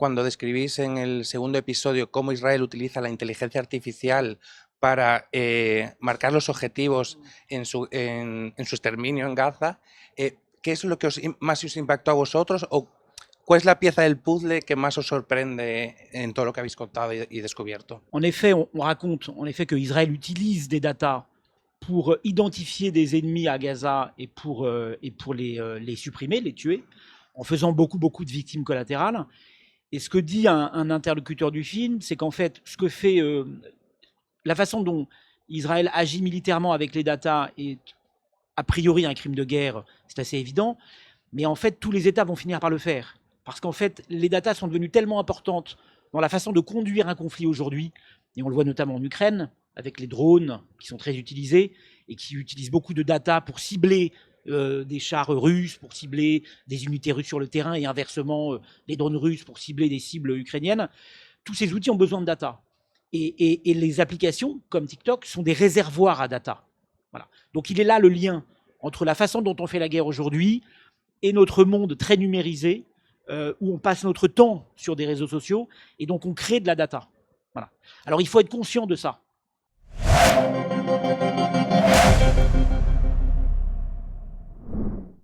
cuando describís en el segundo episodio cómo Israel utiliza la inteligencia artificial para marcar los objetivos en su exterminio en Gaza, ¿qué es lo que más os impactó a vosotros? ¿O cuál es la pieza del puzzle que más os sorprende en todo lo que habéis contado y descubierto? En effet, on raconte en effet que Israël utilise des datas pour identifier des ennemis à Gaza et pour les supprimer, les tuer, en faisant beaucoup de victimes collatérales. Et ce que dit un interlocuteur du film, c'est qu'en fait, ce que fait la façon dont Israël agit militairement avec les datas est a priori un crime de guerre, c'est assez évident, mais en fait, tous les États vont finir par le faire. Parce qu'en fait, les datas sont devenues tellement importantes dans la façon de conduire un conflit aujourd'hui, et on le voit notamment en Ukraine, avec les drones qui sont très utilisés, et qui utilisent beaucoup de data pour cibler des chars russes, pour cibler des unités russes sur le terrain, et inversement, des drones russes pour cibler des cibles ukrainiennes. Tous ces outils ont besoin de data. Et les applications, comme TikTok, sont des réservoirs à data. Voilà. Donc il est là le lien entre la façon dont on fait la guerre aujourd'hui et notre monde très numérisé, où on passe notre temps sur des réseaux sociaux, et donc on crée de la data. Voilà. Alors il faut être conscient de ça.